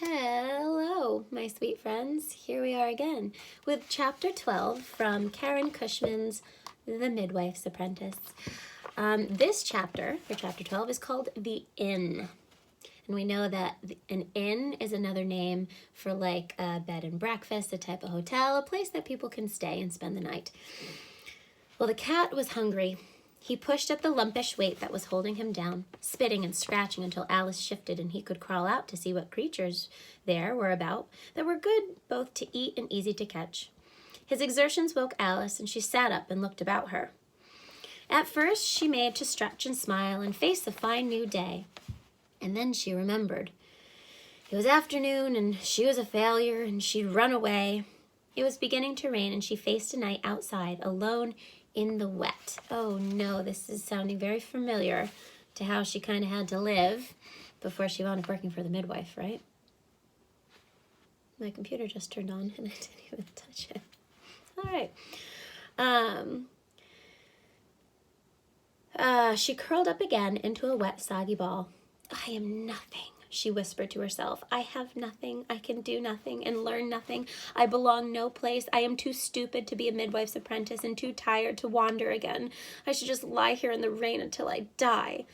Hello, my sweet friends. Here we are again with Chapter 12 from Karen Cushman's The Midwife's Apprentice. This chapter, for Chapter 12, is called The Inn. And we know that an inn is another name for like a bed and breakfast, a type of hotel, a place that people can stay and spend the night. Well, the cat was hungry. He pushed at the lumpish weight that was holding him down, spitting and scratching until Alice shifted and he could crawl out to see what creatures there were about that were good both to eat and easy to catch. His exertions woke Alice, and she sat up and looked about her. At first, she made to stretch and smile and face a fine new day. And then she remembered. It was afternoon, and she was a failure, and she'd run away. It was beginning to rain, and she faced a night outside, alone in the wet. Oh no, this is sounding very familiar to how she kind of had to live before she wound up working for the midwife, right? My computer just turned on and I didn't even touch it. All right. She curled up again into a wet, soggy ball. I am nothing, she whispered to herself. I have nothing. I can do nothing and learn nothing. I belong no place. I am too stupid to be a midwife's apprentice and too tired to wander again. I should just lie here in the rain until I die.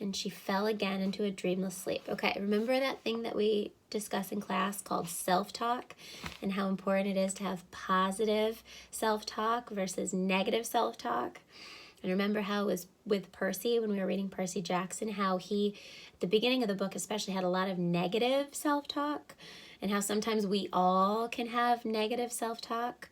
And she fell again into a dreamless sleep. Okay, remember that thing that we discuss in class called self-talk and how important it is to have positive self-talk versus negative self-talk? And remember how it was with Percy when we were reading Percy Jackson, how he, at the beginning of the book especially, had a lot of negative self-talk, and how sometimes we all can have negative self-talk.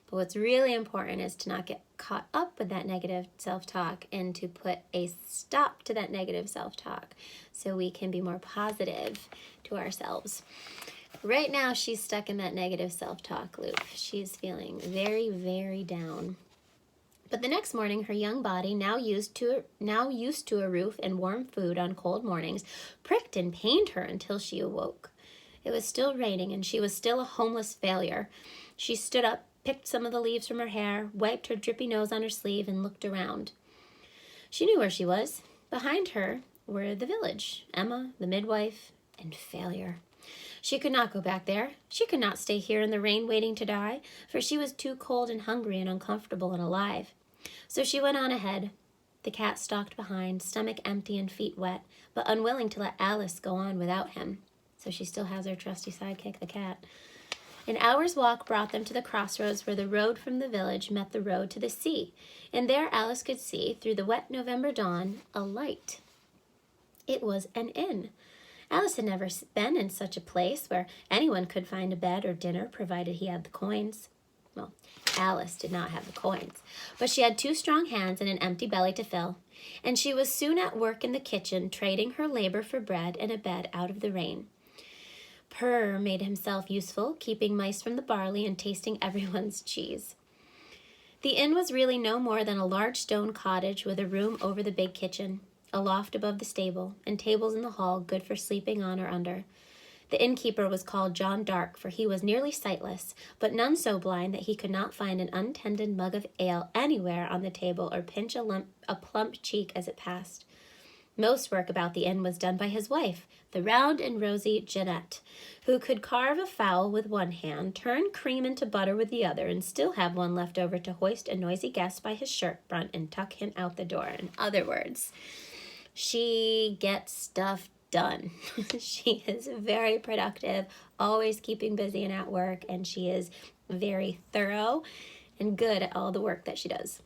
But what's really important is to not get caught up with that negative self-talk and to put a stop to that negative self-talk so we can be more positive to ourselves. Right now, she's stuck in that negative self-talk loop. She's feeling very, very down. But the next morning, her young body, now used to a roof and warm food on cold mornings, pricked and pained her until she awoke. It was still raining, and she was still a homeless failure. She stood up, picked some of the leaves from her hair, wiped her drippy nose on her sleeve, and looked around. She knew where she was. Behind her were the village, Emma, the midwife, and failure. She could not go back there. She could not stay here in the rain waiting to die, for she was too cold and hungry and uncomfortable and alive. So she went on ahead. The cat stalked behind, stomach empty and feet wet, but unwilling to let Alice go on without him. So she still has her trusty sidekick, the cat. An hour's walk brought them to the crossroads where the road from the village met the road to the sea, and there Alice could see, through the wet November dawn, a light. It was an inn. Alice had never been in such a place where anyone could find a bed or dinner provided he had the coins. Well, Alice did not have the coins, but she had 2 strong hands and an empty belly to fill, and she was soon at work in the kitchen, trading her labor for bread and a bed out of the rain. Purr made himself useful, keeping mice from the barley and tasting everyone's cheese. The inn was really no more than a large stone cottage with a room over the big kitchen, a loft above the stable, and tables in the hall good for sleeping on or under. The innkeeper was called John Dark, for he was nearly sightless, but none so blind that he could not find an untended mug of ale anywhere on the table or pinch a plump cheek as it passed. Most work about the inn was done by his wife, the round and rosy Jeanette, who could carve a fowl with one hand, turn cream into butter with the other, and still have one left over to hoist a noisy guest by his shirt front and tuck him out the door. In other words, she gets stuff done. She is very productive, always keeping busy and at work, and she is very thorough and good at all the work that she does.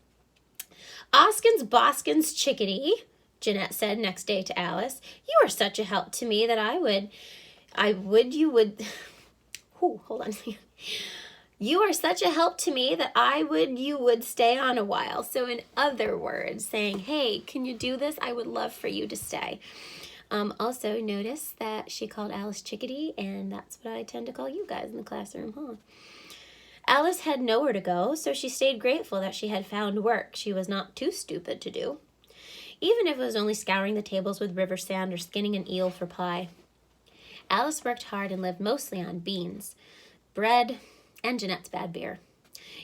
Oskins Boskins chickadee, Jeanette said next day to Alice, you are such a help to me that You are such a help to me that you would stay on a while. So in other words, saying, hey, can you do this? I would love for you to stay. Also notice that she called Alice chickadee, and that's what I tend to call you guys in the classroom, huh? Alice had nowhere to go, so she stayed grateful that she had found work she was not too stupid to do, even if it was only scouring the tables with river sand or skinning an eel for pie. Alice worked hard and lived mostly on beans, bread, and Jeanette's bad beer.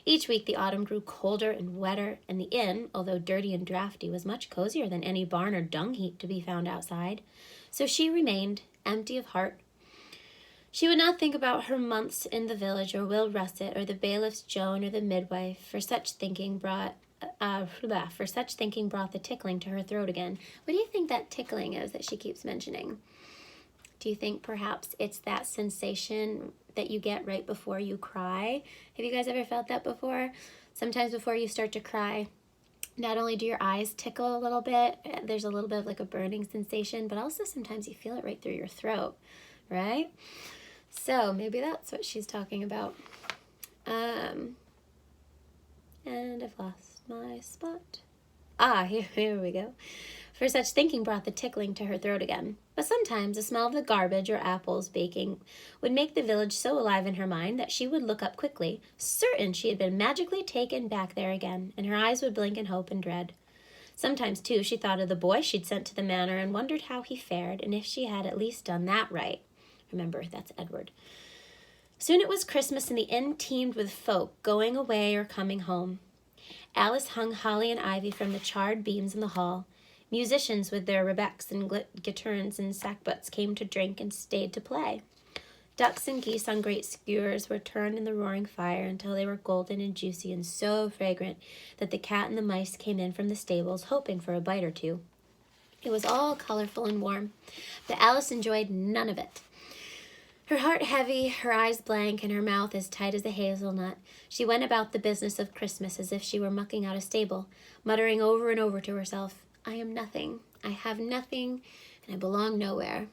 Each week the autumn grew colder and wetter, and the inn, although dirty and drafty, was much cozier than any barn or dung heap to be found outside. So she remained, empty of heart, She would not think about her months in the village, or Will Russet, or the bailiff's Joan, or the midwife, for such thinking brought the tickling to her throat again. What do you think that tickling is that she keeps mentioning? Do you think perhaps it's that sensation that you get right before you cry? Have you guys ever felt that before? Sometimes before you start to cry, not only do your eyes tickle a little bit, there's a little bit of like a burning sensation, but also sometimes you feel it right through your throat, right? So maybe that's what she's talking about. And I've lost my spot. Here we go. For such thinking brought the tickling to her throat again. But sometimes the smell of the garbage or apples baking would make the village so alive in her mind that she would look up quickly, certain she had been magically taken back there again, and her eyes would blink in hope and dread. Sometimes, too, she thought of the boy she'd sent to the manor and wondered how he fared, and if she had at least done that right. Remember, that's Edward. Soon it was Christmas, and the inn teemed with folk going away or coming home. Alice hung holly and ivy from the charred beams in the hall. Musicians with their rebecks and guitarns and sackbuts came to drink and stayed to play. Ducks and geese on great skewers were turned in the roaring fire until they were golden and juicy and so fragrant that the cat and the mice came in from the stables hoping for a bite or two. It was all colorful and warm, but Alice enjoyed none of it. Her heart heavy, her eyes blank, and her mouth as tight as a hazelnut, she went about the business of Christmas as if she were mucking out a stable, muttering over and over to herself, I am nothing, I have nothing, and I belong nowhere.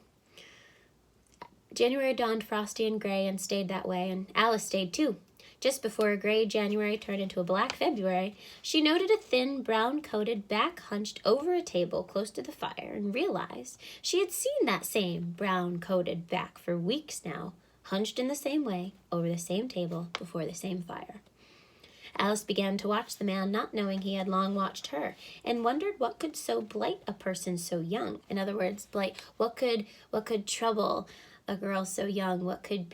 January dawned frosty and gray and stayed that way, and Alice stayed too. Just before a gray January turned into a black February, she noted a thin, brown-coated back hunched over a table close to the fire and realized she had seen that same brown-coated back for weeks now, hunched in the same way over the same table before the same fire. Alice began to watch the man, not knowing he had long watched her, and wondered what could so blight a person so young. In other words, what could trouble a girl so young? What could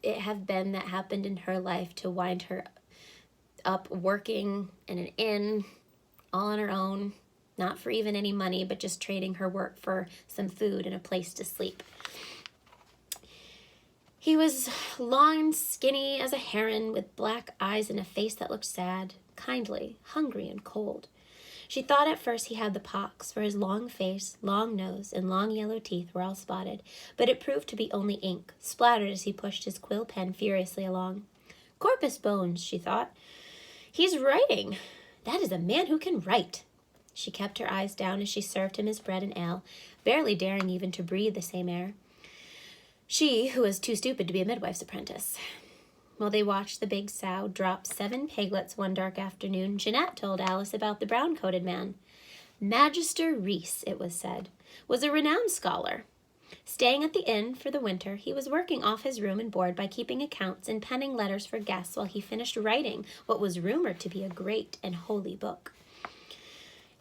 it have been that happened in her life to wind her up working in an inn all on her own, not for even any money, but just trading her work for some food and a place to sleep? He was long and skinny as a heron, with black eyes and a face that looked sad, kindly, hungry, and cold. She thought at first he had the pox, for his long face, long nose, and long yellow teeth were all spotted, but it proved to be only ink, splattered as he pushed his quill pen furiously along. Corpus bones, she thought. He's writing. That is a man who can write. She kept her eyes down as she served him his bread and ale, barely daring even to breathe the same air. She, who was too stupid to be a midwife's apprentice. While they watched the big sow drop 7 piglets one dark afternoon, Jeanette told Alice about the brown-coated man. Magister Reese, it was said, was a renowned scholar. Staying at the inn for the winter, he was working off his room and board by keeping accounts and penning letters for guests while he finished writing what was rumored to be a great and holy book.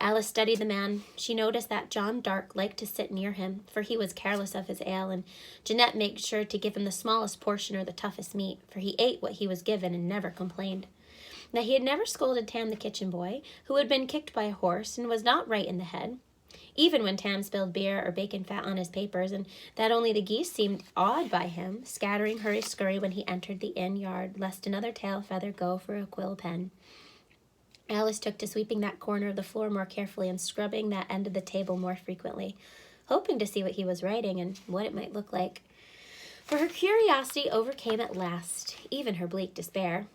Alice studied the man. She noticed that John Dark liked to sit near him, for he was careless of his ale, and Jeanette made sure to give him the smallest portion or the toughest meat, for he ate what he was given and never complained. Now he had never scolded Tam the kitchen boy, who had been kicked by a horse and was not right in the head, even when Tam spilled beer or bacon fat on his papers, and that only the geese seemed awed by him, scattering hurry-scurry when he entered the inn yard, lest another tail feather go for a quill pen. Alice took to sweeping that corner of the floor more carefully and scrubbing that end of the table more frequently, hoping to see what he was writing and what it might look like. For her curiosity overcame at last, even her bleak despair.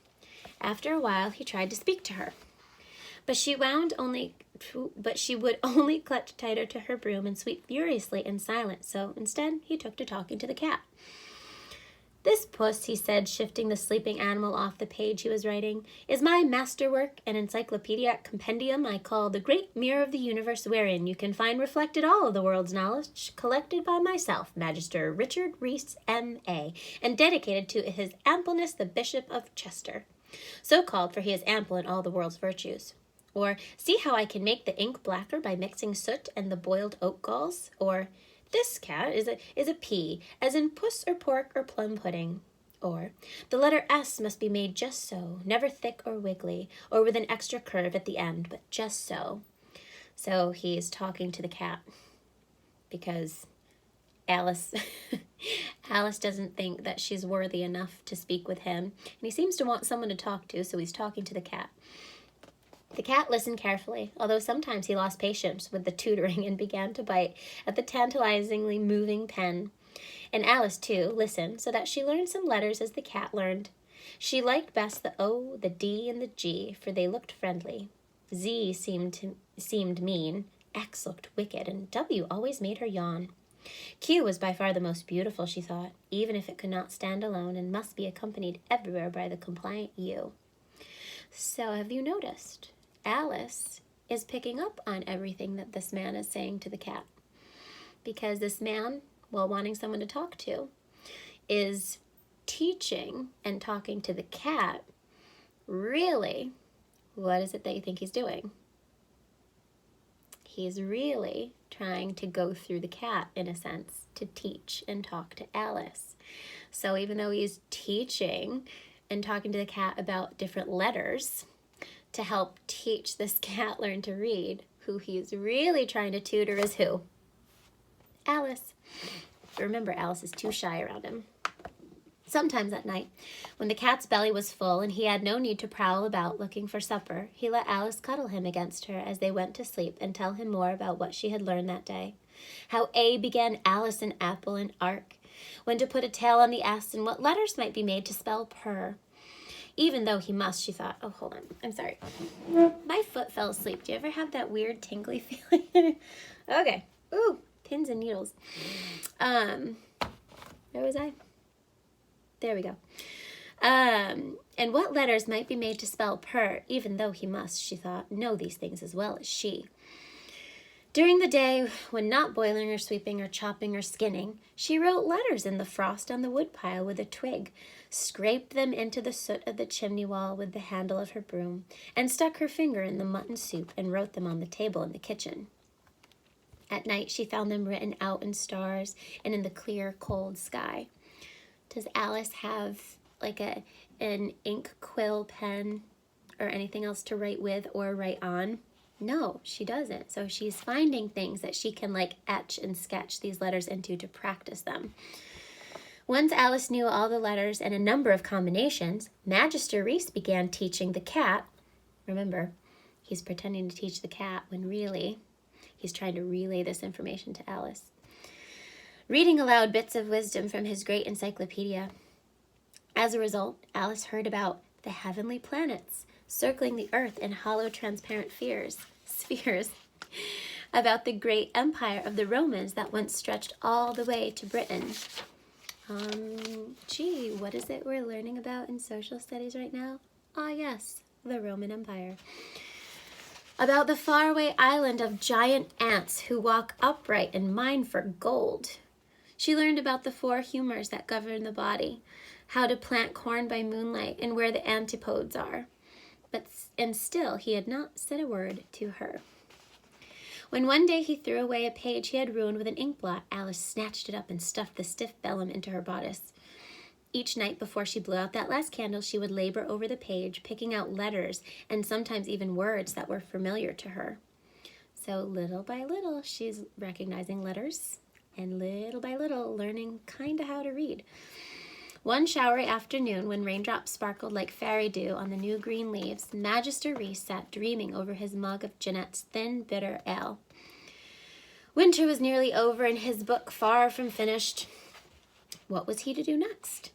After a while, he tried to speak to her, but she would only clutch tighter to her broom and sweep furiously in silence, so instead he took to talking to the cat. This puss, he said, shifting the sleeping animal off the page he was writing, is my masterwork, an encyclopedic compendium I call the Great Mirror of the Universe, wherein you can find reflected all of the world's knowledge, collected by myself, Magister Richard Reese, M.A., and dedicated to His Ampleness the Bishop of Chester. So called, for he is ample in all the world's virtues. Or, see how I can make the ink blacker by mixing soot and the boiled oat galls. Or, this cat is a P, as in puss or pork or plum pudding. Or, the letter S must be made just so, never thick or wiggly, or with an extra curve at the end, but just so. So he's talking to the cat, because Alice Alice doesn't think that she's worthy enough to speak with him, and he seems to want someone to talk to, so he's talking to the cat. The cat listened carefully, although sometimes he lost patience with the tutoring and began to bite at the tantalizingly moving pen. And Alice, too, listened so that she learned some letters as the cat learned. She liked best the O, the D, and the G, for they looked friendly. Z seemed mean, X looked wicked, and W always made her yawn. Q was by far the most beautiful, she thought, even if it could not stand alone and must be accompanied everywhere by the compliant U. So have you noticed? Alice is picking up on everything that this man is saying to the cat. Because this man, while wanting someone to talk to, is teaching and talking to the cat. Really, what is it that you think he's doing? He's really trying to go through the cat, in a sense, to teach and talk to Alice. So even though he's teaching and talking to the cat about different letters to help teach this cat learn to read, who he's really trying to tutor is who? Alice. Remember, Alice is too shy around him. Sometimes at night, when the cat's belly was full and he had no need to prowl about looking for supper, he let Alice cuddle him against her as they went to sleep and tell him more about what she had learned that day. How A began Alice and Apple and Ark, when to put a tail on the S, and what letters might be made to spell purr. Even though he must, she thought, oh, hold on, I'm sorry. My foot fell asleep. Do you ever have that weird tingly feeling? Okay. Ooh, pins and needles. Where was I? There we go. And what letters might be made to spell purr, even though he must, she thought, know these things as well as she. During the day, when not boiling or sweeping or chopping or skinning, she wrote letters in the frost on the woodpile with a twig, scraped them into the soot of the chimney wall with the handle of her broom, and stuck her finger in the mutton soup and wrote them on the table in the kitchen. At night, she found them written out in stars and in the clear, cold sky. Does Alice have like an ink quill pen or anything else to write with or write on? No, she doesn't. So she's finding things that she can like etch and sketch these letters into to practice them. Once Alice knew all the letters and a number of combinations, Magister Reese began teaching the cat. Remember, he's pretending to teach the cat when really he's trying to relay this information to Alice. Reading aloud bits of wisdom from his great encyclopedia. As a result, Alice heard about the heavenly planets circling the earth in hollow transparent spheres, about the great empire of the Romans that once stretched all the way to Britain. What is it we're learning about in social studies right now? Ah, yes, the Roman Empire. About the faraway island of giant ants who walk upright and mine for gold. She learned about the 4 humors that govern the body, how to plant corn by moonlight, and where the antipodes are. And still, he had not said a word to her. When one day he threw away a page he had ruined with an ink blot, Alice snatched it up and stuffed the stiff vellum into her bodice. Each night before she blew out that last candle, she would labor over the page, picking out letters and sometimes even words that were familiar to her. So little by little, she's recognizing letters, and little by little, learning kind of how to read. One showery afternoon, when raindrops sparkled like fairy dew on the new green leaves, Magister Reese sat dreaming over his mug of Jeanette's thin, bitter ale. Winter was nearly over and his book far from finished. What was he to do next?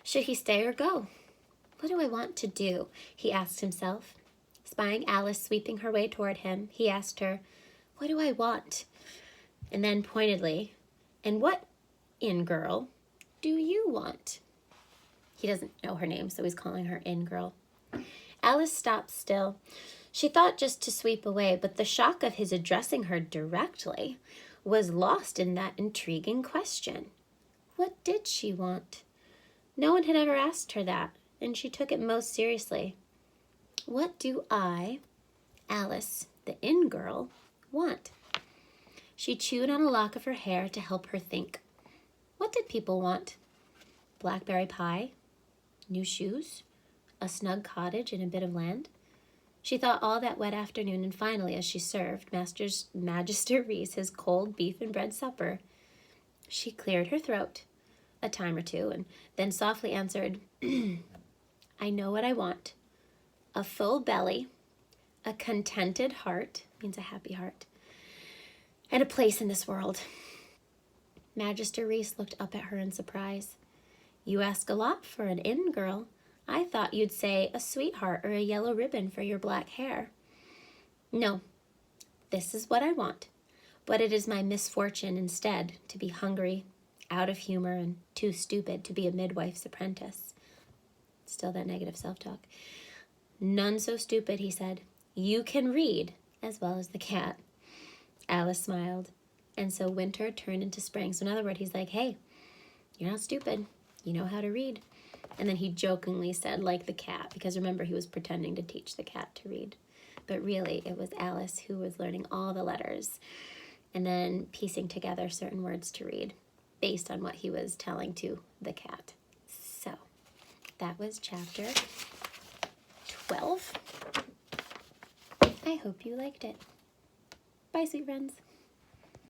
Should he stay or go? What do I want to do? He asked himself. Spying Alice sweeping her way toward him, he asked her, what do I want? And then pointedly, and what, in-girl, do you want? He doesn't know her name, so he's calling her in-girl. Alice stopped still. She thought just to sweep away, but the shock of his addressing her directly was lost in that intriguing question. What did she want? No one had ever asked her that, and she took it most seriously. What do I, Alice, the in-girl, want? She chewed on a lock of her hair to help her think. What did people want? Blackberry pie? New shoes? A snug cottage and a bit of land? She thought all that wet afternoon, and finally, as she served Magister Reese his cold beef and bread supper, She cleared her throat a time or two and then softly answered, I know what I want. A full belly, a contented heart, means a happy heart, and a place in this world. Magister Reese looked up at her in surprise. You ask a lot for an inn girl. I thought you'd say a sweetheart or a yellow ribbon for your black hair. No, this is what I want, but it is my misfortune instead to be hungry, out of humor, and too stupid to be a midwife's apprentice. Still that negative self-talk. None so stupid, he said. You can read as well as the cat. Alice smiled, and so winter turned into spring. So in other words, he's like, hey, you're not stupid. You know how to read. And then he jokingly said, like the cat, because remember, he was pretending to teach the cat to read. But really, it was Alice who was learning all the letters and then piecing together certain words to read based on what he was telling to the cat. So that was chapter 12. I hope you liked it. Bye, sweet friends.